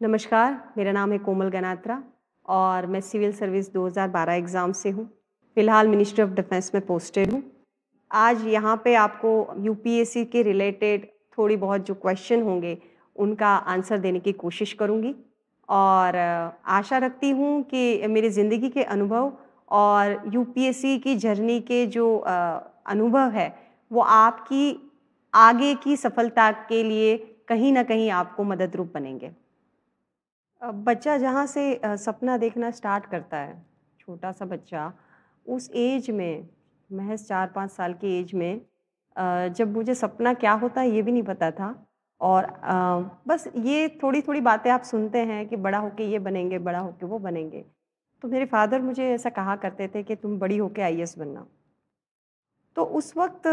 नमस्कार, मेरा नाम है कोमल गनात्रा और मैं सिविल सर्विस 2012 एग्ज़ाम से हूँ। फ़िलहाल मिनिस्ट्री ऑफ डिफेंस में पोस्टेड हूँ। आज यहाँ पे आपको यूपीएससी के रिलेटेड थोड़ी बहुत जो क्वेश्चन होंगे, उनका आंसर देने की कोशिश करूँगी और आशा रखती हूँ कि मेरी ज़िंदगी के अनुभव और यूपीएससी की जर्नी के जो अनुभव है, वो आपकी आगे की सफलता के लिए कहीं न कहीं आपको मददरूप बनेंगे। बच्चा जहाँ से सपना देखना स्टार्ट करता है, छोटा-सा बच्चा, उस एज में महज़ 4-5 साल की एज में जब मुझे सपना क्या होता है ये भी नहीं पता था और बस ये थोड़ी-थोड़ी बातें आप सुनते हैं कि बड़ा होके ये बनेंगे, बड़ा होके वो बनेंगे। तो मेरे फ़ादर मुझे ऐसा कहा करते थे कि तुम बड़ी होके आईएएस बनना। तो उस वक़्त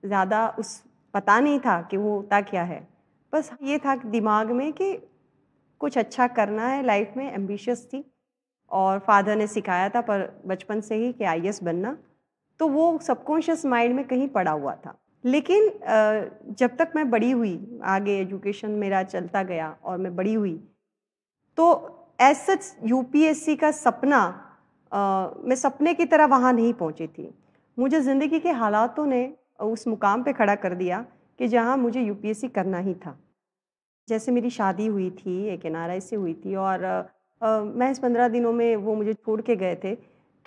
ज़्यादा उस पता नहीं था कि वो होता क्या है। बस ये था कि दिमाग में कि कुछ अच्छा करना है लाइफ में, एम्बिशियस थी और फादर ने सिखाया था पर बचपन से ही कि आईएएस बनना, तो वो सबकॉन्शियस माइंड में कहीं पड़ा हुआ था। लेकिन जब तक मैं बड़ी हुई, आगे एजुकेशन मेरा चलता गया और मैं बड़ी हुई, तो एज़ सच यूपीएससी का सपना मैं सपने की तरह वहाँ नहीं पहुँची थी। मुझे ज़िंदगी के हालातों ने उस मुकाम पे खड़ा कर दिया कि जहाँ मुझे यूपीएससी करना ही था। जैसे मेरी शादी हुई थी, एक एनआरआई से हुई थी और महज़ 15 दिनों में वो मुझे छोड़ के गए थे।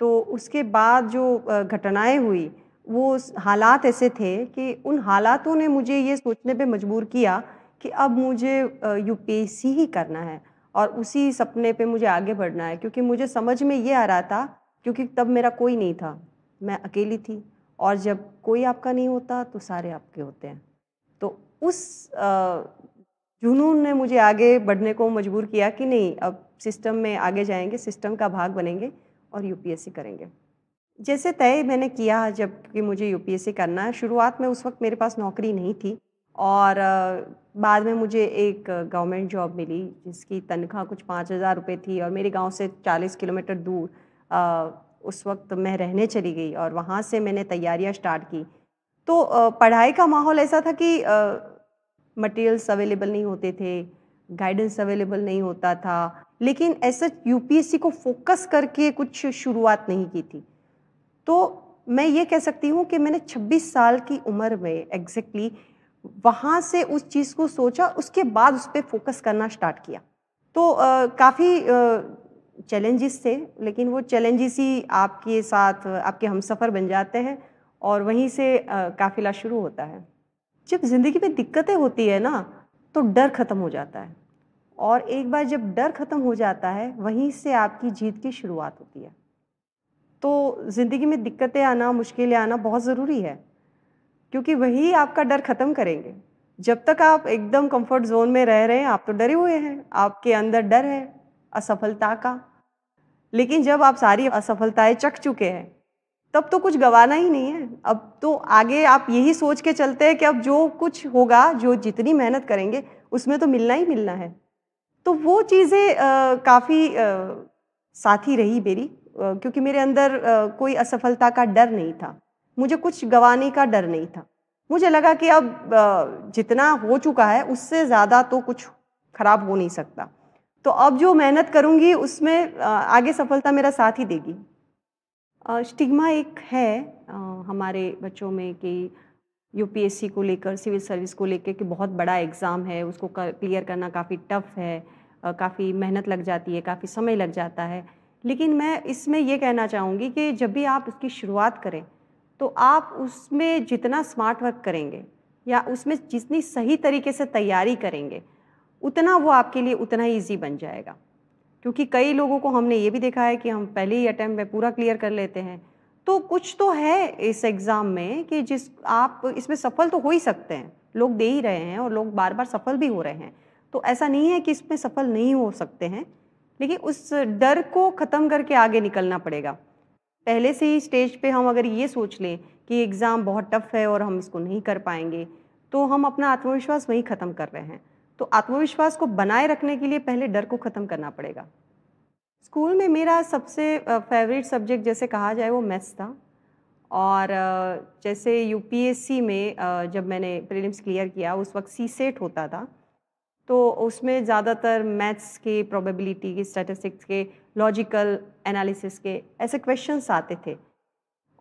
तो उसके बाद जो घटनाएँ हुई, वो हालात ऐसे थे कि उन हालातों ने मुझे ये सोचने पे मजबूर किया कि अब मुझे यूपीएससी ही करना है और उसी सपने पे मुझे आगे बढ़ना है। क्योंकि मुझे समझ में ये आ रहा था, क्योंकि तब मेरा कोई नहीं था, मैं अकेली थी और जब कोई आपका नहीं होता, तो सारे आपके होते हैं। तो उस जुनून ने मुझे आगे बढ़ने को मजबूर किया कि नहीं, अब सिस्टम में आगे जाएँगे, सिस्टम का भाग बनेंगे और यूपीएससी करेंगे। जैसे तय मैंने किया जब कि मुझे यूपीएससी करना है, शुरुआत में उस वक़्त मेरे पास नौकरी नहीं थी और बाद में मुझे एक गवर्नमेंट जॉब मिली जिसकी तनख्वाह कुछ 5,000 रुपए थी और मेरे गाँव से 40 किलोमीटर दूर उस वक़्त मैं रहने चली गई और वहाँ से मैंने तैयारियाँ स्टार्ट की। तो पढ़ाई का माहौल ऐसा था कि मटेरियल्स अवेलेबल नहीं होते थे, गाइडेंस अवेलेबल नहीं होता था, लेकिन ऐसा यूपीएससी को फ़ोकस करके कुछ शुरुआत नहीं की थी। तो मैं ये कह सकती हूँ कि मैंने 26 साल की उम्र में एग्ज़ैक्टली वहाँ से उस चीज़ को सोचा, उसके बाद उस पे फ़ोकस करना स्टार्ट किया। तो काफ़ी चैलेंजेस थे, लेकिन वो चैलेंजेस ही आपके साथ आपके हमसफ़र बन जाते हैं और वहीं से काफ़िला शुरू होता है। जब ज़िंदगी में दिक्कतें होती है ना, तो डर खत्म हो जाता है और एक बार जब डर खत्म हो जाता है, वहीं से आपकी जीत की शुरुआत होती है। तो ज़िंदगी में दिक्कतें आना, मुश्किलें आना बहुत ज़रूरी है, क्योंकि वही आपका डर खत्म करेंगे। जब तक आप एकदम कम्फ़र्ट ज़ोन में रह रहे हैं, आप तो डरे हुए हैं, आपके अंदर डर है असफलता का। लेकिन जब आप सारी असफलताएँ चख चुके हैं, तब तो कुछ गँवाना ही नहीं है। अब तो आगे आप यही सोच के चलते हैं कि अब जो कुछ होगा, जो जितनी मेहनत करेंगे, उसमें तो मिलना ही मिलना है। तो वो चीज़ें काफ़ी साथी रही मेरी, क्योंकि मेरे अंदर कोई असफलता का डर नहीं था। मुझे कुछ गँवाने का डर नहीं था। मुझे लगा कि अब जितना हो चुका है, उससे ज़्यादा तो कुछ खराब हो नहीं सकता। तो अब जो मेहनत करूँगी उसमें आगे सफलता मेरा साथ ही देगी। स्टिग्मा एक है अ, हमारे बच्चों में कि यूपीएससी को लेकर, सिविल सर्विस को लेकर कि बहुत बड़ा एग्ज़ाम है, उसको क्लियर करना काफ़ी टफ़ है, काफ़ी मेहनत लग जाती है, काफ़ी समय लग जाता है। लेकिन मैं इसमें ये कहना चाहूँगी कि जब भी आप उसकी शुरुआत करें, तो आप उसमें जितना स्मार्ट वर्क करेंगे या उसमें जितनी सही तरीके से तैयारी करेंगे, उतना वो आपके लिए उतना ही ईज़ी बन जाएगा। क्योंकि कई लोगों को हमने ये भी देखा है कि हम पहले ही अटेम्प्ट में पूरा क्लियर कर लेते हैं। तो कुछ तो है इस एग्ज़ाम में कि जिस आप इसमें सफल तो हो ही सकते हैं। लोग दे ही रहे हैं और लोग बार-बार सफल भी हो रहे हैं। तो ऐसा नहीं है कि इसमें सफल नहीं हो सकते हैं, लेकिन उस डर को ख़त्म करके आगे निकलना पड़ेगा। पहले से ही स्टेज पे हम अगर ये सोच लें कि एग्ज़ाम बहुत टफ़ है और हम इसको नहीं कर पाएँगे, तो हम अपना आत्मविश्वास वहीं ख़त्म कर रहे हैं। तो आत्मविश्वास को बनाए रखने के लिए पहले डर को ख़त्म करना पड़ेगा। स्कूल में मेरा सबसे फ़ेवरेट सब्जेक्ट जैसे कहा जाए वो मैथ्स था और जैसे यूपीएससी में जब मैंने प्रीलिम्स क्लियर किया उस वक़्त सीसेट होता था। तो उसमें ज़्यादातर मैथ्स के, प्रोबेबिलिटी के, स्टैटिस्टिक्स के, लॉजिकल एनालिसिस के ऐसे क्वेश्चंस आते थे।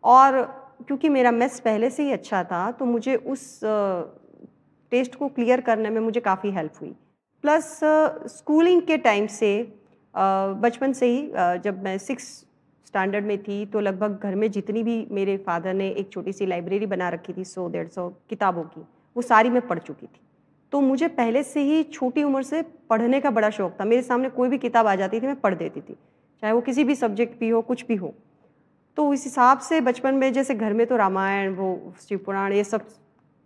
और क्योंकि मेरा मैथ्स पहले से ही अच्छा था, तो मुझे उस टेस्ट को क्लियर करने में मुझे काफ़ी हेल्प हुई। प्लस स्कूलिंग के टाइम से बचपन से ही जब मैं 6th स्टैंडर्ड में थी, तो लगभग घर में जितनी भी मेरे फादर ने एक छोटी-सी लाइब्रेरी बना रखी थी 100-150 किताबों की, वो सारी मैं पढ़ चुकी थी। तो मुझे पहले से ही छोटी उम्र से पढ़ने का बड़ा शौक था। मेरे सामने कोई भी किताब आ जाती थी, मैं पढ़ देती थी, चाहे वो किसी भी सब्जेक्ट की हो, कुछ भी हो। तो इस हिसाब से बचपन में जैसे घर में तो रामायण, वो शिव पुराण, ये सब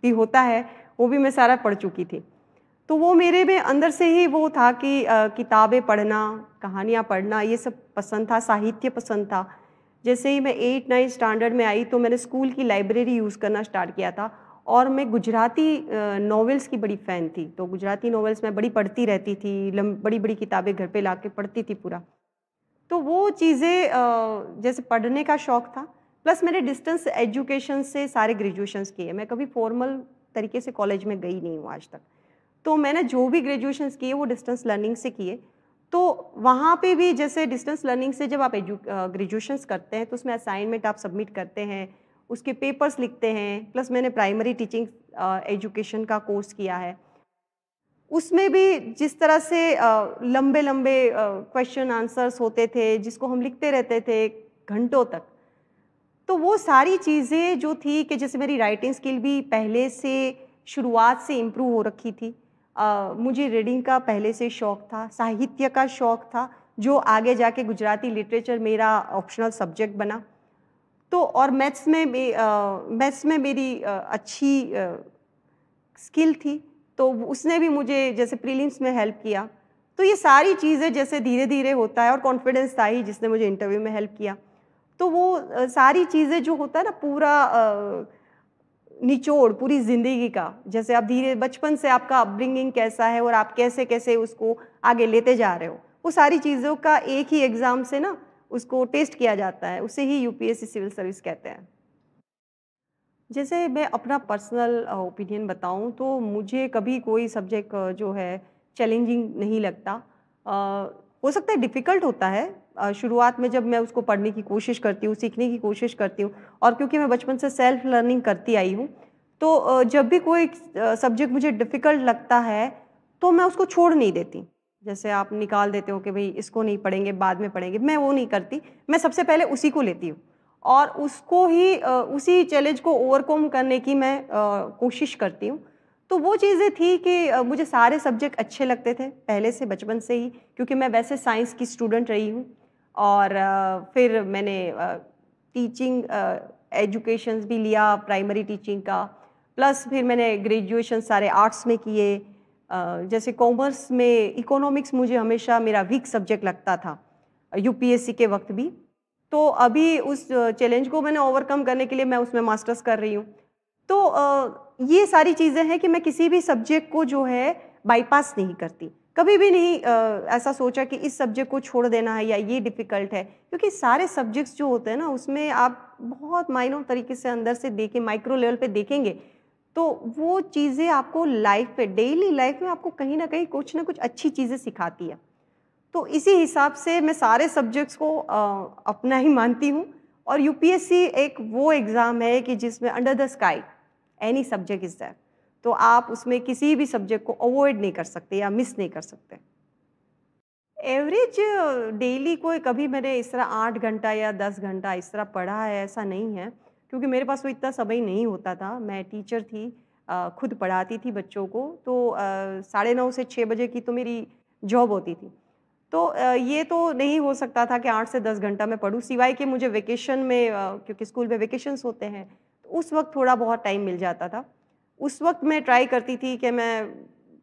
भी होता है, वो भी मैं सारा पढ़ चुकी थी। तो वो मेरे में अंदर से ही वो था कि किताबें पढ़ना, कहानियाँ पढ़ना, ये सब पसंद था, साहित्य पसंद था। जैसे ही मैं 8-9 स्टैंडर्ड में आई, तो मैंने स्कूल की लाइब्रेरी यूज़ करना स्टार्ट किया था और मैं गुजराती नॉवेल्स की बड़ी फ़ैन थी। तो गुजराती नॉवेल्स मैं बड़ी पढ़ती रहती थी, बड़ी-बड़ी किताबें घर पे लाके पढ़ती थी पूरा। तो वो चीज़ें जैसे पढ़ने का शौक था, प्लस मैंने डिस्टेंस एजुकेशन से सारे ग्रेजुएशंस किए। मैं कभी फॉर्मल तरीके से कॉलेज में गई नहीं हूँ आज तक। तो मैंने जो भी ग्रेजुएशंस किए वो डिस्टेंस लर्निंग से किए। तो वहाँ पे भी जैसे डिस्टेंस लर्निंग से जब आप ग्रेजुएशंस करते हैं, तो उसमें असाइनमेंट आप सबमिट करते हैं, उसके पेपर्स लिखते हैं, प्लस मैंने प्राइमरी टीचिंग एजुकेशन का कोर्स किया है। उसमें भी जिस तरह से लंबे-लंबे क्वेश्चन आंसर्स होते थे, जिसको हम लिखते रहते थे घंटों तक। तो वो सारी चीज़ें जो थी कि जैसे मेरी राइटिंग स्किल भी पहले से शुरुआत से इम्प्रूव हो रखी थी। मुझे रीडिंग का पहले से शौक था, साहित्य का शौक था, जो आगे जाके गुजराती लिटरेचर मेरा ऑप्शनल सब्जेक्ट बना। तो और मैथ्स में मेरी अच्छी स्किल थी, तो उसने भी मुझे जैसे प्रीलिम्स में हेल्प किया। तो ये सारी चीज़ें जैसे धीरे-धीरे होता है और कॉन्फिडेंस था ही जिसने मुझे इंटरव्यू में हेल्प किया। तो वो सारी चीज़ें जो होता है ना पूरा निचोड़ पूरी ज़िंदगी का, जैसे आप धीरे बचपन से आपका अपब्रिंगिंग कैसा है और आप कैसे-कैसे उसको आगे लेते जा रहे हो, वो सारी चीज़ों का एक ही एग्ज़ाम से ना उसको टेस्ट किया जाता है, उसे ही यूपीएससी सिविल सर्विस कहते हैं। जैसे मैं अपना पर्सनल ओपिनियन बताऊँ तो मुझे कभी कोई सब्जेक्ट जो है चैलेंजिंग नहीं लगता। अ, हो सकता है डिफ़िकल्ट होता है शुरुआत में जब मैं उसको पढ़ने की कोशिश करती हूँ, सीखने की कोशिश करती हूँ और क्योंकि मैं बचपन से सेल्फ लर्निंग करती आई हूँ, तो जब भी कोई सब्जेक्ट मुझे डिफ़िकल्ट लगता है, तो मैं उसको छोड़ नहीं देती। जैसे आप निकाल देते हो कि भई इसको नहीं पढ़ेंगे, बाद में पढ़ेंगे, मैं वो नहीं करती। मैं सबसे पहले उसी को लेती हूँ। और उसको ही उसी चैलेंज को ओवरकम करने की मैं कोशिश करती हूँ। तो वो चीज़ें थी कि मुझे सारे सब्जेक्ट अच्छे लगते थे पहले से बचपन से ही क्योंकि मैं वैसे साइंस की स्टूडेंट रही हूँ और फिर मैंने टीचिंग एजुकेशंस भी लिया प्राइमरी टीचिंग का प्लस फिर मैंने ग्रेजुएशन सारे आर्ट्स में किए। जैसे कॉमर्स में इकोनॉमिक्स मुझे हमेशा मेरा वीक सब्जेक्ट लगता था यूपीएससी के वक्त भी। तो अभी उस चैलेंज को मैंने ओवरकम करने के लिए मैं उसमें मास्टर्स कर रही हूँ। तो ये सारी चीज़ें हैं कि मैं किसी भी सब्जेक्ट को जो है बाईपास नहीं करती। कभी भी नहीं ऐसा सोचा कि इस सब्जेक्ट को छोड़ देना है या ये डिफ़िकल्ट है। क्योंकि सारे सब्जेक्ट्स जो होते हैं ना उसमें आप बहुत माइनर तरीके से अंदर से देखें माइक्रो लेवल पे देखेंगे, तो वो चीज़ें आपको लाइफ़ पे डेली लाइफ़ में आपको कहीं न कहीं कुछ न कुछ अच्छी चीज़ें सिखाती है। तो इसी हिसाब से मैं सारे सब्जेक्ट्स को अपना ही मानती हूँ और यूपीएससी एक वो एग्ज़ाम है कि जिसमें under the sky any subject is there, तो आप उसमें किसी भी सब्जेक्ट को अवॉइड नहीं कर सकते या मिस नहीं कर सकते। एवरेज डेली कोई कभी मैंने इस तरह 8 घंटा या 10 घंटा इस तरह पढ़ा है ऐसा नहीं है, क्योंकि मेरे पास तो इतना समय नहीं होता था। मैं टीचर थी, खुद पढ़ाती थी बच्चों को, तो 9:30 से 6 बजे की तो मेरी जॉब होती थी। तो ये तो नहीं हो सकता था कि 8 से 10 घंटा मैं पढूँ, सिवाय कि मुझे वेकेशन में क्योंकि स्कूल में वेकेशंस होते हैं, तो उस वक़्त थोड़ा बहुत टाइम मिल जाता था। उस वक़्त मैं ट्राई करती थी कि मैं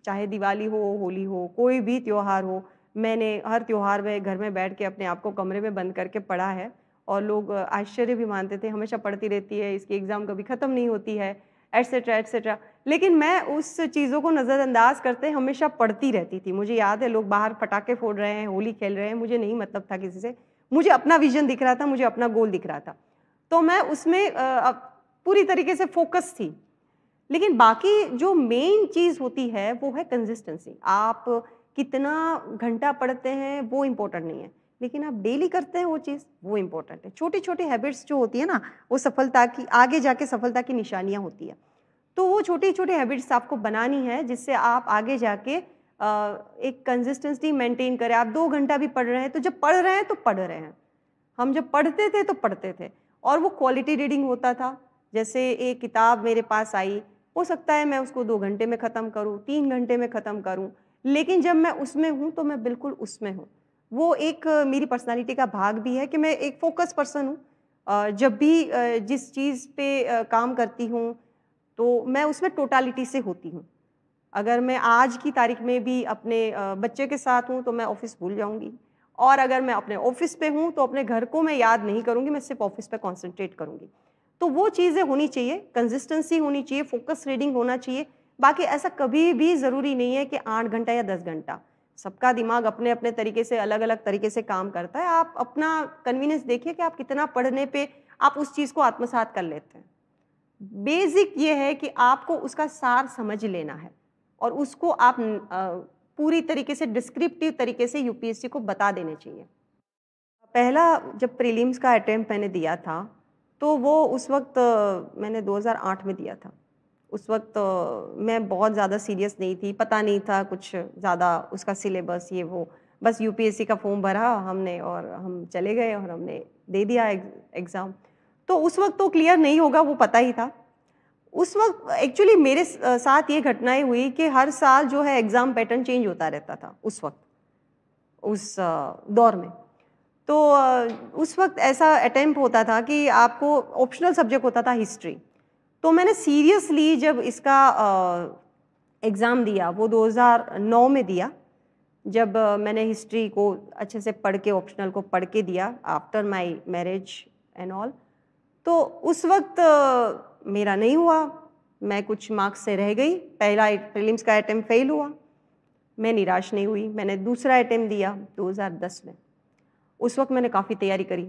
चाहे दिवाली हो, होली हो, कोई भी त्योहार हो, मैंने हर त्योहार में घर में बैठ के अपने आप को कमरे में बंद करके पढ़ा है और लोग आश्चर्य भी मानते थे, हमेशा पढ़ती रहती है, इसकी एग्ज़ाम कभी ख़त्म नहीं होती है, एटसेट्रा, एटसेट्रा। लेकिन मैं उस चीज़ों को नज़रअंदाज करते हमेशा पढ़ती रहती थी। मुझे याद है लोग बाहर पटाखे फोड़ रहे हैं, होली खेल रहे हैं, मुझे नहीं मतलब था किसी से। मुझे अपना विज़न दिख रहा था, मुझे अपना गोल दिख रहा था। तो मैं उसमें पूरी तरीके से फ़ोकस थी। लेकिन बाकी जो मेन चीज़ होती है वो है कंसिस्टेंसी। आप कितना घंटा पढ़ते हैं वो इम्पोर्टेंट नहीं है, लेकिन आप डेली करते हैं वो चीज़, वो इम्पोर्टेंट है। छोटी-छोटी हैबिट्स जो होती है ना, वो सफलता की आगे जाके सफलता की निशानियाँ होती है। तो वो छोटी-छोटी हैबिट्स आपको बनानी है जिससे आप आगे जाके एक कंसिस्टेंसी मेंटेन करें। आप 2 घंटा भी पढ़ रहे हैं, तो जब पढ़ रहे हैं तो पढ़ रहे हैं। हम जब पढ़ते थे तो पढ़ते थे और वो क्वालिटी रीडिंग होता था। जैसे एक किताब मेरे पास आई, हो सकता है मैं उसको 2 घंटे में ख़त्म करूँ, 3 घंटे में ख़त्म करूँ, लेकिन जब मैं उसमें हूँ तो मैं बिल्कुल उसमें हूँ। वो एक मेरी पर्सनैलिटी का भाग भी है कि मैं एक फ़ोकस पर्सन हूँ। जब भी जिस चीज़ पे काम करती हूँ, तो मैं उसमें टोटलिटी से होती हूँ। अगर मैं आज की तारीख में भी अपने बच्चे के साथ हूँ, तो मैं ऑफ़िस भूल जाऊँगी और अगर मैं अपने ऑफ़िस पे हूँ, तो अपने घर को मैं याद नहीं करूँगी, मैं सिर्फ़ ऑफ़िस पे कॉन्संट्रेट करूँगी। तो वो चीज़ें होनी चाहिए, कंसिस्टेंसी होनी चाहिए, फ़ोकस रीडिंग होना चाहिए। बाकी ऐसा कभी भी ज़रूरी नहीं है कि 8 घंटा या 10 घंटा। सबका दिमाग अपने-अपने तरीके से अलग-अलग तरीके से काम करता है। आप अपना कन्वीनियंस देखिए कि आप कितना पढ़ने पे आप उस चीज़ को आत्मसात कर लेते हैं। बेसिक ये है कि आपको उसका सार समझ लेना है और उसको आप पूरी तरीके से डिस्क्रिप्टिव तरीके से यूपीएससी को बता देने चाहिए। पहला जब प्रीलिम्स का अटेम्प्ट मैंने दिया था, तो वो उस वक़्त मैंने 2008 में दिया था। उस वक़्त मैं बहुत ज़्यादा सीरियस नहीं थी, पता नहीं था कुछ ज़्यादा उसका सिलेबस ये वो। बस यूपीएससी का फ़ॉर्म भरा हमने और हम चले गए और हमने दे दिया एग्ज़ाम। तो उस वक़्त तो क्लियर नहीं होगा वो पता ही था। उस वक़्त एक्चुअली मेरे साथ ये घटनाएँ हुई कि हर साल जो है एग्ज़ाम पैटर्न चेंज होता रहता था उस वक़्त, उस दौर में। तो उस वक़्त ऐसा अटेम्प्ट होता था कि आपको ऑप्शनल सब्जेक्ट होता था हिस्ट्री। तो मैंने सीरियसली जब इसका एग्ज़ाम दिया, वो 2009 में दिया, जब मैंने हिस्ट्री को अच्छे से पढ़ के ऑप्शनल को पढ़ के दिया after my marriage and all. तो उस वक़्त मेरा नहीं हुआ, मैं कुछ मार्क्स से रह गई, पहला प्रीलिम्स का अटेम्प्ट फ़ेल हुआ। मैं निराश नहीं हुई, मैंने दूसरा अटेम्प्ट दिया 2010 में। उस वक़्त मैंने काफ़ी तैयारी करी,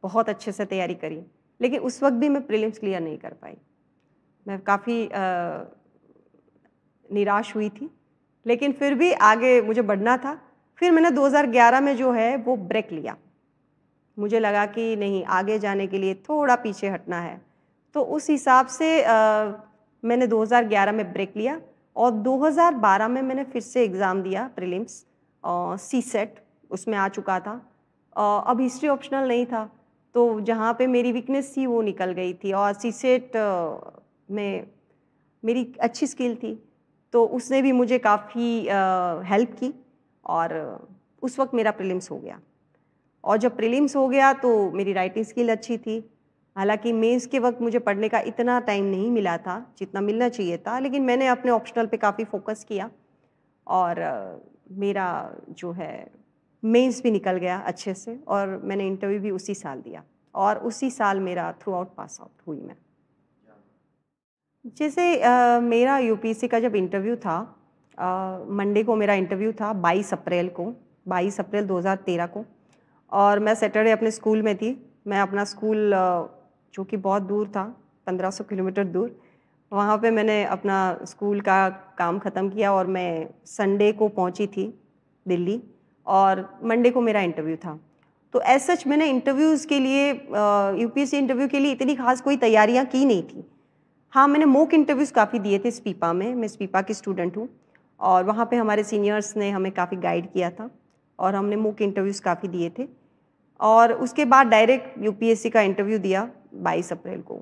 बहुत अच्छे से तैयारी करी, लेकिन उस वक़्त भी मैं प्रीलिम्स क्लियर नहीं कर पाई। मैं काफ़ी निराश हुई थी, लेकिन फिर भी आगे मुझे बढ़ना था। फिर मैंने 2011 में जो है वो ब्रेक लिया। मुझे लगा कि नहीं, आगे जाने के लिए थोड़ा पीछे हटना है। तो उस हिसाब से मैंने 2011 में ब्रेक लिया और 2012 में मैंने फिर से एग्ज़ाम दिया प्रीलिम्स, सीसेट उसमें आ चुका था। अब हिस्ट्री ऑप्शनल नहीं था, तो जहाँ पे मेरी वीकनेस थी वो निकल गई थी और सीसेट में मेरी अच्छी स्किल थी, तो उसने भी मुझे काफ़ी हेल्प की और उस वक़्त मेरा प्रीलिम्स हो गया। और जब प्रीलिम्स हो गया तो मेरी राइटिंग स्किल अच्छी थी। हालाँकि मेंस के वक़्त मुझे पढ़ने का इतना टाइम नहीं मिला था, जितना मिलना चाहिए था, लेकिन मैंने अपने ऑप्शनल पे काफ़ी फ़ोकस किया और मेरा जो है मेंस भी निकल गया अच्छे से और मैंने इंटरव्यू भी उसी साल दिया और उसी साल मेरा थ्रू आउट पास आउट हुई मैं। जैसे मेरा यूपीएससी का जब इंटरव्यू था, मंडे को मेरा इंटरव्यू था 22 अप्रैल को, 22 अप्रैल 2013 को, और मैं सैटरडे अपने स्कूल में थी। मैं अपना स्कूल जो कि बहुत दूर था, 1500 किलोमीटर दूर, वहाँ पे मैंने अपना स्कूल का काम ख़त्म किया और मैं संडे को पहुँची थी दिल्ली और मंडे को मेरा इंटरव्यू था। तो एज़ सच मैंने इंटरव्यूज़ के लिए यूपीएससी इंटरव्यू के लिए इतनी ख़ास कोई तैयारियाँ की नहीं थी। हाँ, मैंने मॉक इंटरव्यूज़ काफ़ी दिए थे स्पीपा में, मैं स्पीपा की स्टूडेंट हूँ और वहाँ पे हमारे सीनियर्स ने हमें काफ़ी गाइड किया था और हमने मॉक इंटरव्यूज़ काफ़ी दिए थे और उसके बाद डायरेक्ट यूपीएससी का इंटरव्यू दिया 22 अप्रैल को।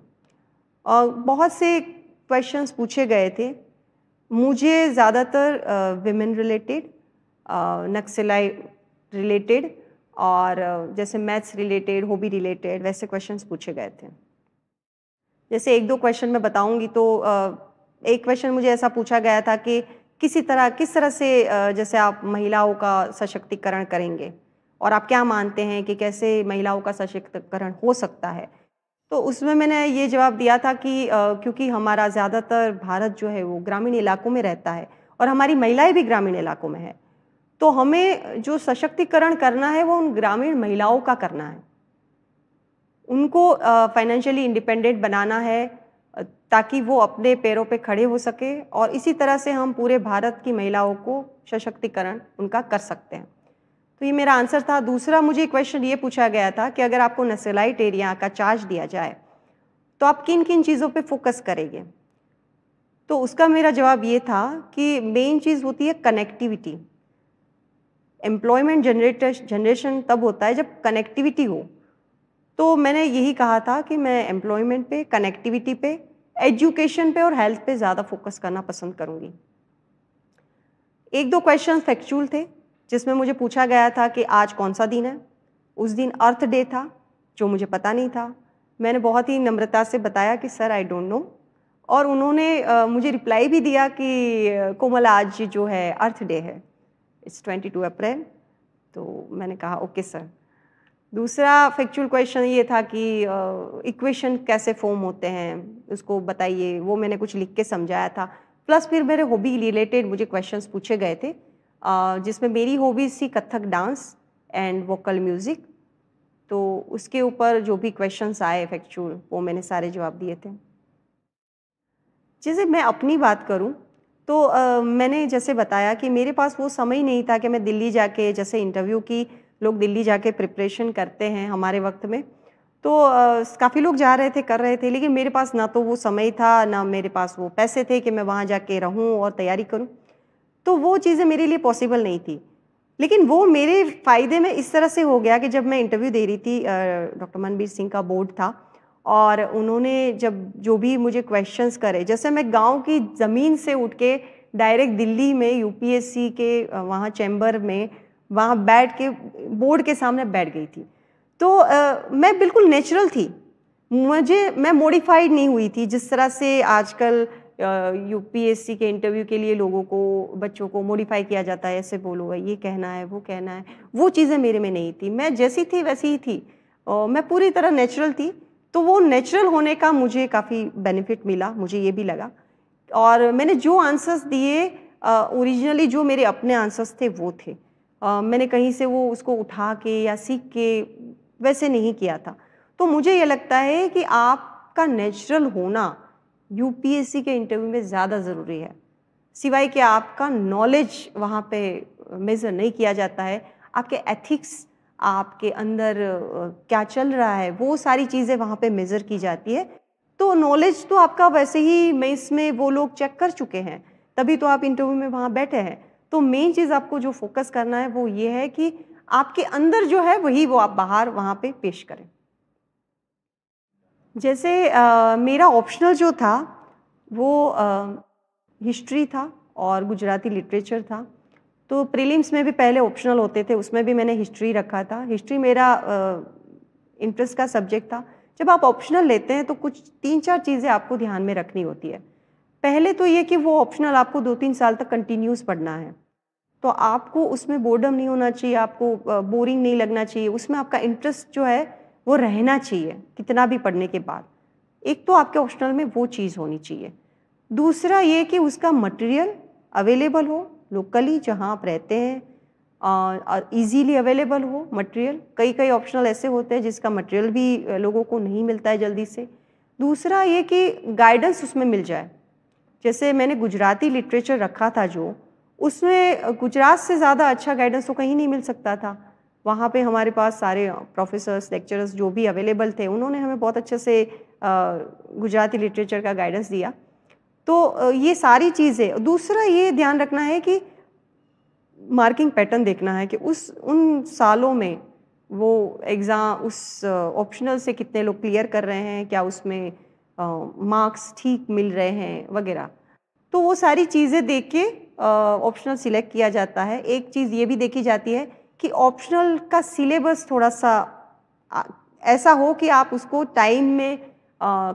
बहुत से क्वेश्चंस पूछे गए थे। मुझे ज़्यादातर विमेन रिलेटेड, नक्सलाई रिलेटेड और जैसे मैथ्स रिलेटेड, हॉबी रिलेटेड वैसे क्वेश्चंस पूछे गए थे। जैसे 1-2 क्वेश्चन मैं बताऊंगी तो एक क्वेश्चन मुझे ऐसा पूछा गया था कि किस तरह से जैसे आप महिलाओं का सशक्तिकरण करेंगे और आप क्या मानते हैं कि कैसे महिलाओं का सशक्तिकरण हो सकता है। तो उसमें मैंने ये जवाब दिया था कि क्योंकि हमारा ज़्यादातर भारत जो है वो ग्रामीण इलाकों में रहता है और हमारी महिलाएं भी ग्रामीण इलाकों में है, तो हमें जो सशक्तिकरण करना है वो उन ग्रामीण महिलाओं का करना है। उनको फाइनेंशियली इंडिपेंडेंट बनाना है, ताकि वो अपने पैरों पे खड़े हो सके और इसी तरह से हम पूरे भारत की महिलाओं को सशक्तिकरण उनका कर सकते हैं। तो ये मेरा आंसर था। दूसरा मुझे क्वेश्चन ये पूछा गया था कि अगर आपको नक्सलाइट एरिया का चार्ज दिया जाए तो आप किन किन चीज़ों पे फोकस करेंगे? तो उसका मेरा जवाब ये था कि मेन चीज़ होती है कनेक्टिविटी। एम्प्लॉयमेंट जनरेशन तब होता है जब कनेक्टिविटी हो। तो मैंने यही कहा था कि मैं एम्प्लॉयमेंट पे, कनेक्टिविटी पे, एजुकेशन पे और हेल्थ पे ज़्यादा फोकस करना पसंद करूँगी। एक दो क्वेश्चन फैक्चुअल थे जिसमें मुझे पूछा गया था कि आज कौन सा दिन है। उस दिन अर्थ डे था, जो मुझे पता नहीं था। मैंने बहुत ही नम्रता से बताया कि सर आई डोंट नो, और उन्होंने मुझे रिप्लाई भी दिया कि कोमल आज जो है अर्थ डे है, इट्स 22 अप्रैल। तो मैंने कहा ओके सर। दूसरा फैक्चुअल क्वेश्चन ये था कि इक्वेशन कैसे फॉर्म होते हैं उसको बताइए, वो मैंने कुछ लिख के समझाया था। प्लस फिर मेरे हॉबी रिलेटेड मुझे क्वेश्चंस पूछे गए थे, जिसमें मेरी हॉबीज़ थी Kathak dance and vocal music. तो उसके ऊपर जो भी क्वेश्चंस आए फैक्चुअल, वो मैंने सारे जवाब दिए थे। जैसे मैं अपनी बात करूं तो मैंने जैसे बताया कि मेरे पास वो समय ही नहीं था कि मैं दिल्ली जाके, जैसे इंटरव्यू की लोग दिल्ली जाके प्रिपरेशन करते हैं हमारे वक्त में, तो काफ़ी लोग जा रहे थे, कर रहे थे, लेकिन मेरे पास ना तो वो समय था, ना मेरे पास वो पैसे थे कि मैं वहाँ जाके रहूँ और तैयारी करूँ। तो वो चीज़ें मेरे लिए पॉसिबल नहीं थी। लेकिन वो मेरे फ़ायदे में इस तरह से हो गया कि जब मैं इंटरव्यू दे रही थी, डॉक्टर मनबीर सिंह का बोर्ड था और उन्होंने जब जो भी मुझे क्वेश्चंस करे, जैसे मैं गांव की ज़मीन से उठ के डायरेक्ट दिल्ली में यूपीएससी के वहाँ चैम्बर में वहाँ बैठ के बोर्ड के सामने बैठ गई थी। तो मैं बिल्कुल नेचुरल थी, मैं मॉडिफाइड नहीं हुई थी जिस तरह से आजकल यूपीएससी के इंटरव्यू के लिए लोगों को, बच्चों को मॉडिफाई किया जाता है, ऐसे बोलो, ये कहना है, वो कहना है। वो चीज़ें मेरे में नहीं थी, मैं जैसी थी वैसी ही थी और मैं पूरी तरह नेचुरल थी। तो वो नेचुरल होने का मुझे काफ़ी बेनिफिट मिला, मुझे ये भी लगा। और मैंने जो आंसर्स दिए ओरिजिनली जो मेरे अपने आंसर्स थे वो थे। मैंने कहीं से वो उसको उठा के या सीख के वैसे नहीं किया था। तो मुझे ये लगता है कि आपका नेचुरल होना यूपीएससी के इंटरव्यू में ज़्यादा ज़रूरी है, सिवाय कि आपका नॉलेज वहाँ पे मेज़र नहीं किया जाता है। आपके एथिक्स, आपके अंदर क्या चल रहा है, वो सारी चीज़ें वहाँ पे मेज़र की जाती है। तो नॉलेज तो आपका वैसे ही मेंस में वो लोग चेक कर चुके हैं, तभी तो आप इंटरव्यू में वहाँ बैठे हैं। तो मेन चीज़ आपको जो फोकस करना है वो ये है कि आपके अंदर जो है वही वो आप बाहर वहाँ पे पेश करें। जैसे मेरा ऑप्शनल जो था वो हिस्ट्री था और गुजराती लिटरेचर था। तो प्रीलिम्स में भी पहले ऑप्शनल होते थे, उसमें भी मैंने हिस्ट्री रखा था। हिस्ट्री मेरा इंटरेस्ट का सब्जेक्ट था। जब आप ऑप्शनल लेते हैं तो कुछ 3-4 चीज़ें आपको ध्यान में रखनी होती है। पहले तो ये कि वो ऑप्शनल आपको 2-3 साल तक कंटिन्यूस पढ़ना है। तो आपको उसमें बोर्डम नहीं होना चाहिए, आपको बोरिंग नहीं लगना चाहिए, उसमें आपका इंटरेस्ट जो है वो रहना चाहिए कितना भी पढ़ने के बाद। एक तो आपके ऑप्शनल में वो चीज़ होनी चाहिए। दूसरा ये कि उसका मटेरियल अवेलेबल हो, लोकली जहाँ आप रहते हैं और इजीली अवेलेबल हो मटेरियल। कई ऑप्शनल ऐसे होते हैं जिसका मटेरियल भी लोगों को नहीं मिलता है जल्दी से। दूसरा ये कि गाइडेंस उसमें मिल जाए। जैसे मैंने गुजराती लिटरेचर रखा था जो, उसमें गुजरात से ज़्यादा अच्छा गाइडेंस तो कहीं नहीं मिल सकता था। वहाँ पे हमारे पास सारे प्रोफेसर्स, लेक्चरर्स जो भी अवेलेबल थे, उन्होंने हमें बहुत अच्छे से गुजराती लिटरेचर का गाइडेंस दिया। तो ये सारी चीज़ें। दूसरा ये ध्यान रखना है कि मार्किंग पैटर्न देखना है कि उन सालों में वो एग्ज़ाम उस ऑप्शनल से कितने लोग क्लियर कर रहे हैं, क्या उसमें मार्क्स ठीक मिल रहे हैं वगैरह। तो वो सारी चीज़ें देख के ऑप्शनल सिलेक्ट किया जाता है। एक चीज़ ये भी देखी जाती है कि ऑप्शनल का सिलेबस थोड़ा-सा ऐसा हो कि आप उसको टाइम में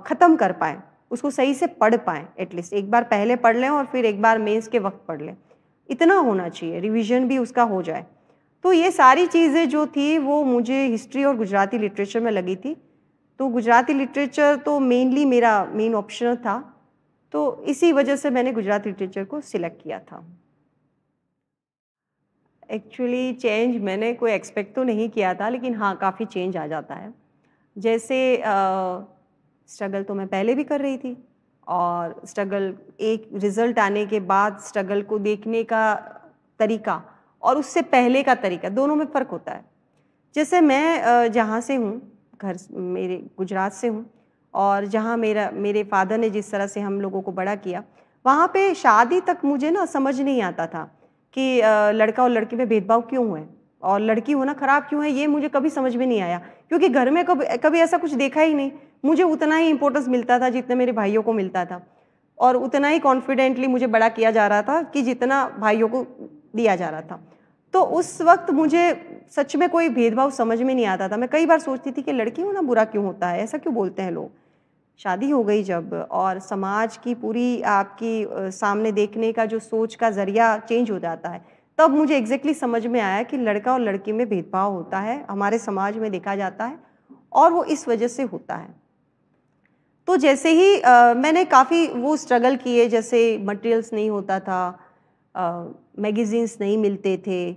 ख़त्म कर पाएँ, उसको सही से पढ़ पाएँ। एटलीस्ट एक बार पहले पढ़ लें और फिर एक बार मेंस के वक्त पढ़ लें, इतना होना चाहिए, रिवीजन भी उसका हो जाए। तो ये सारी चीज़ें जो थी वो मुझे हिस्ट्री और गुजराती लिटरेचर में लगी थी। तो गुजराती लिटरेचर तो मेनली मेरा मेन ऑप्शनल था, तो इसी वजह से मैंने गुजराती लिटरेचर को सिलेक्ट किया था। एक्चुअली चेंज मैंने कोई एक्सपेक्ट तो नहीं किया था, लेकिन हाँ, काफ़ी चेंज आ जाता है। जैसे स्ट्रगल तो मैं पहले भी कर रही थी और स्ट्रगल, एक रिज़ल्ट आने के बाद स्ट्रगल को देखने का तरीका और उससे पहले का तरीका, दोनों में फ़र्क होता है। जैसे मैं जहाँ से हूँ, घर मेरे गुजरात से हूँ, और जहाँ मेरे फ़ादर ने जिस तरह से हम लोगों को बड़ा किया, वहाँ पे शादी तक मुझे ना समझ नहीं आता था कि लड़का और लड़की में भेदभाव क्यों है और लड़की होना ख़राब क्यों है, ये मुझे कभी समझ में नहीं आया, क्योंकि घर में कभी ऐसा कुछ देखा ही नहीं। मुझे उतना ही इम्पोर्टेंस मिलता था जितना मेरे भाइयों को मिलता था, और उतना ही कॉन्फिडेंटली मुझे बड़ा किया जा रहा था कि जितना भाइयों को दिया जा रहा था। तो उस वक़्त मुझे सच में कोई भेदभाव समझ में नहीं आता था। मैं कई बार सोचती थी कि लड़की होना बुरा क्यों होता है, ऐसा क्यों बोलते हैं लोग। शादी हो गई जब, और समाज की पूरी आपकी सामने देखने का जो सोच का ज़रिया चेंज हो जाता है, तब मुझे एग्ज़ैक्टली समझ में आया कि लड़का और लड़की में भेदभाव होता है, हमारे समाज में देखा जाता है, और वो इस वजह से होता है। तो जैसे ही मैंने काफ़ी वो स्ट्रगल किए, जैसे मटेरियल्स नहीं होता था, मैगज़ीन्स नहीं मिलते थे,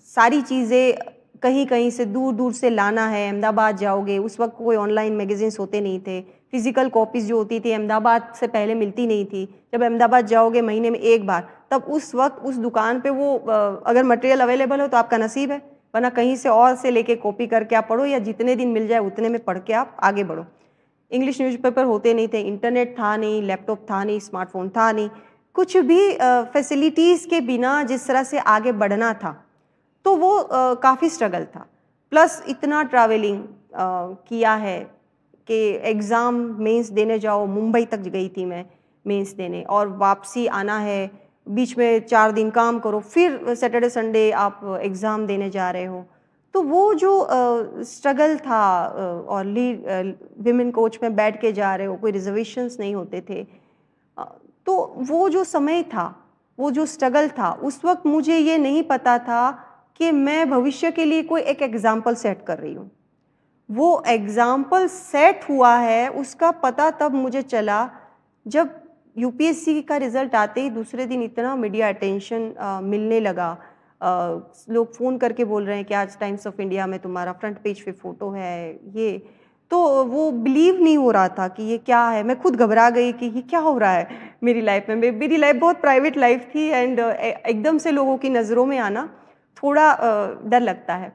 सारी चीज़ें कहीं-कहीं से दूर-दूर से लाना है, अहमदाबाद जाओगे, उस वक़्त कोई ऑनलाइन मैगज़ीन्स होते नहीं थे, फ़िज़िकल कॉपीज़ जो होती थी अहमदाबाद से पहले मिलती नहीं थी। जब अहमदाबाद जाओगे महीने में 1 बार, तब उस वक़्त उस दुकान पे वो अगर मटेरियल अवेलेबल हो तो आपका नसीब है, वरना कहीं से और से लेके कॉपी करके आप पढ़ो, या जितने दिन मिल जाए उतने में पढ़ के आप आगे बढ़ो। इंग्लिश न्यूज़पेपर होते नहीं थे, इंटरनेट था नहीं, लैपटॉप था नहीं, स्मार्टफ़ोन था नहीं, कुछ भी फैसिलिटीज़ के बिना जिस तरह से आगे बढ़ना था, तो वो काफ़ी स्ट्रगल था। प्लस इतना ट्रैवलिंग किया है कि एग्ज़ाम मेंस देने जाओ, मुंबई तक गई थी मैं मेंस देने, और वापसी आना है, बीच में 4 दिन काम करो, फिर सैटरडे संडे आप एग्ज़ाम देने जा रहे हो। तो वो जो स्ट्रगल था, और विमेन कोच में बैठ के जा रहे हो, कोई रिज़र्वेशंस नहीं होते थे। अ, तो वो जो समय था, वो जो स्ट्रगल था, उस वक़्त मुझे ये नहीं पता था कि मैं भविष्य के लिए कोई एक एग्ज़ाम्पल सेट कर रही हूँ। वो एग्ज़ाम्पल सेट हुआ है, उसका पता तब मुझे चला जब यूपीएससी का रिज़ल्ट आते ही दूसरे दिन इतना मीडिया अटेंशन मिलने लगा। लोग फ़ोन करके बोल रहे हैं कि आज टाइम्स ऑफ इंडिया में तुम्हारा फ्रंट पेज पे फ़ोटो है, ये। तो वो बिलीव नहीं हो रहा था कि ये क्या है? मैं खुद घबरा गई कि ये क्या हो रहा है मेरी लाइफ़ में? मेरी लाइफ़ बहुत प्राइवेट लाइफ़ थी, एंड एकदम से लोगों की नज़रों में आना थोड़ा डर लगता है।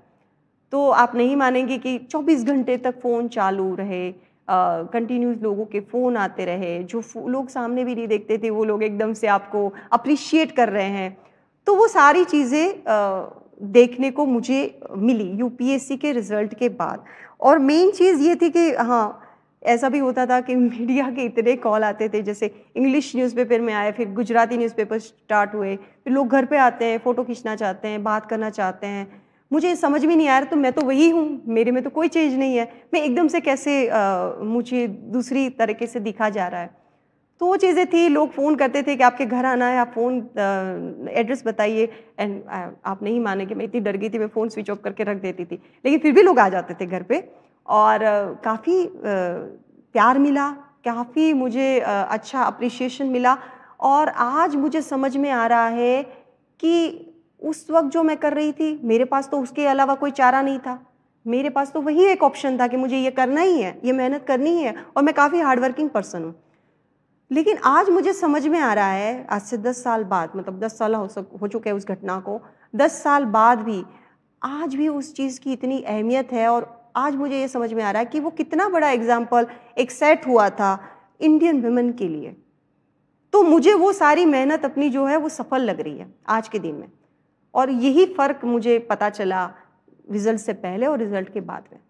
तो आप नहीं मानेंगे कि 24 घंटे तक फ़ोन चालू रहे, कंटिन्यूस लोगों के फ़ोन आते रहे, जो लोग सामने भी नहीं देखते थे, वो लोग एकदम से आपको अप्रिशिएट कर रहे हैं। तो वो सारी चीज़ें देखने को मुझे मिली यूपीएससी के रिज़ल्ट के बाद। और मेन चीज़ ये थी कि हाँ, ऐसा भी होता था कि मीडिया के इतने कॉल आते थे, जैसे इंग्लिश न्यूज़पेपर में आए, फिर गुजराती न्यूज़पेपर स्टार्ट हुए, फिर लोग घर पे आते हैं, फ़ोटो खींचना चाहते हैं, बात करना चाहते हैं। मुझे समझ में नहीं आ रहा, तो मैं तो वही हूँ, मेरे में तो कोई चेंज नहीं है, मैं एकदम से कैसे मुझे दूसरी तरीके से दिखा जा रहा है। तो वो चीज़ें थी, लोग फ़ोन करते थे कि आपके घर आना है, आप फ़ोन एड्रेस बताइए, एंड आप नहीं मानेंगे, मैं इतनी डर गई थी, मैं फ़ोन स्विच ऑफ करके रख देती थी। लेकिन फिर भी लोग आ जाते थे घर पे, और काफ़ी प्यार मिला, काफ़ी मुझे अच्छा एप्रिसिएशन मिला, और आज मुझे समझ में आ रहा है कि उस वक़्त जो मैं कर रही थी, मेरे पास तो उसके अलावा कोई चारा नहीं था। मेरे पास तो वही एक ऑप्शन था कि मुझे ये करना ही है, ये मेहनत करनी ही है, और मैं काफ़ी हार्ड वर्किंग पर्सन हूँ। लेकिन आज मुझे समझ में आ रहा है, आज से 10 साल बाद, मतलब 10 साल हो चुके हैं उस घटना को, 10 साल बाद भी, आज भी उस चीज़ की इतनी अहमियत है, और आज मुझे ये समझ में आ रहा है कि वो कितना बड़ा एग्ज़ाम्पल एक सेट हुआ था इंडियन वुमेन के लिए। तो मुझे वो सारी मेहनत अपनी जो है वो सफल लग रही है आज के दिन में, और यही फ़र्क मुझे पता चला रिज़ल्ट से पहले और रिज़ल्ट के बाद में।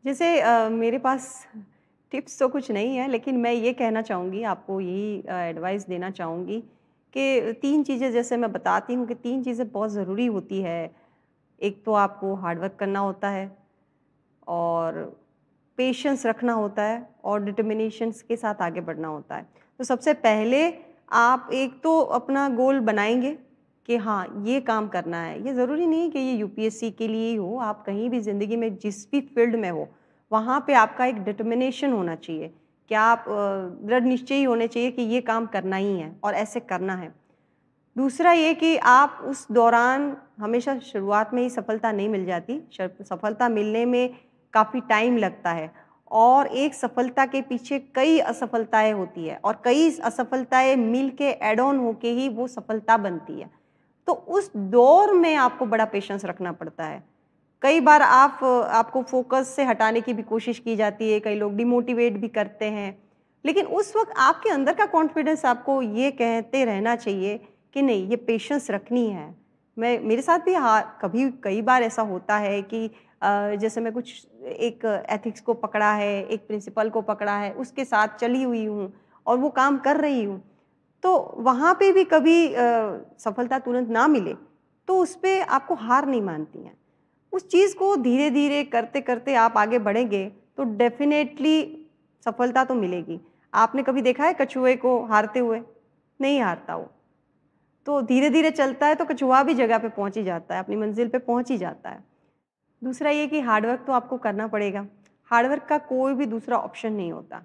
जैसे मेरे पास टिप्स तो कुछ नहीं है, लेकिन मैं ये कहना चाहूँगी, आपको यही एडवाइस देना चाहूँगी कि 3 चीज़ें, जैसे मैं बताती हूँ कि 3 चीज़ें बहुत ज़रूरी होती है। एक तो आपको हार्ड वर्क करना होता है, और पेशेंस रखना होता है, और डिटर्मिनेशंस के साथ आगे बढ़ना होता है। तो सबसे पहले आप एक तो अपना गोल बनाएँगे कि हाँ, ये काम करना है। ये ज़रूरी नहीं कि ये यूपीएससी के लिए ही हो, आप कहीं भी ज़िंदगी में जिस भी फ़ील्ड में हो, वहाँ पे आपका एक डिटर्मिनेशन होना चाहिए कि आप दृढ़ निश्चयी होने चाहिए कि ये काम करना ही है और ऐसे करना है। दूसरा ये कि आप उस दौरान, हमेशा शुरुआत में ही सफलता नहीं मिल जाती, सफलता मिलने में काफ़ी टाइम लगता है, और एक सफलता के पीछे कई असफलताएं होती है और कई असफलताएं मिल के एड ऑन होके ही वो सफलता बनती है। तो उस दौर में आपको बड़ा पेशेंस रखना पड़ता है। कई बार आपको फोकस से हटाने की भी कोशिश की जाती है, कई लोग डिमोटिवेट भी करते हैं, लेकिन उस वक्त आपके अंदर का कॉन्फिडेंस आपको ये कहते रहना चाहिए कि नहीं, ये पेशेंस रखनी है। मेरे साथ भी कभी कई बार ऐसा होता है कि जैसे मैं कुछ एक एथिक्स को पकड़ा है, एक प्रिंसिपल को पकड़ा है, उसके साथ चली हुई हूँ और वो काम कर रही हूँ, तो वहाँ पे भी कभी सफलता तुरंत ना मिले तो उस पे आपको हार नहीं मानती हैं। उस चीज़ को धीरे धीरे करते करते आप आगे बढ़ेंगे तो डेफिनेटली सफलता तो मिलेगी। आपने कभी देखा है कछुए को हारते हुए? नहीं हारता वो। तो धीरे धीरे चलता है तो कछुआ भी जगह पे पहुंच ही जाता है, अपनी मंजिल पे पहुंच ही जाता है। दूसरा ये कि हार्डवर्क तो आपको करना पड़ेगा। हार्डवर्क का कोई भी दूसरा ऑप्शन नहीं होता।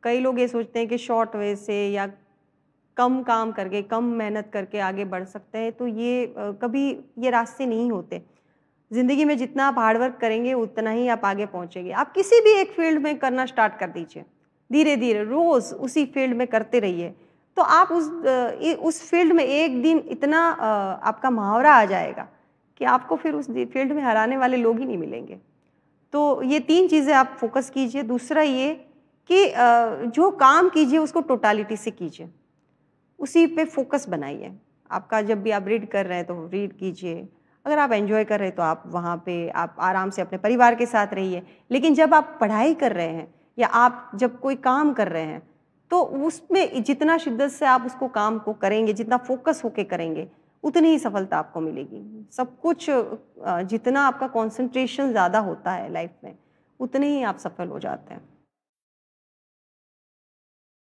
कई लोग ये सोचते हैं कि शॉर्ट वे से या कम काम करके, कम मेहनत करके आगे बढ़ सकते हैं, तो कभी ये रास्ते नहीं होते। ज़िंदगी में जितना आप हार्डवर्क करेंगे उतना ही आप आगे पहुँचेंगे। आप किसी भी एक फील्ड में करना स्टार्ट कर दीजिए, धीरे-धीरे रोज़ उसी फील्ड में करते रहिए। तो आप उस फील्ड में एक दिन इतना आपका मुहावरा आ जाएगा कि आपको फिर उस फील्ड में हराने वाले लोग ही नहीं मिलेंगे। तो ये 3 चीज़ें आप फ़ोकस कीजिए। दूसरा ये कि जो काम कीजिए उसको टोटलिटी से कीजिए, उसी पे फ़ोकस बनाइए। आपका जब भी आप रीड कर रहे हैं तो रीड कीजिए, अगर आप एन्जॉय कर रहे हैं तो आप वहाँ पे आप आराम से अपने परिवार के साथ रहिए। लेकिन जब आप पढ़ाई कर रहे हैं या आप जब कोई काम कर रहे हैं, तो उसमें जितना शिद्दत से आप उसको काम को करेंगे, जितना फ़ोकस होके करेंगे, उतनी ही सफलता आपको मिलेगी। सब कुछ जितना आपका कॉन्सन्ट्रेशन ज़्यादा होता है लाइफ़ में, उतने ही आप सफल हो जाते हैं।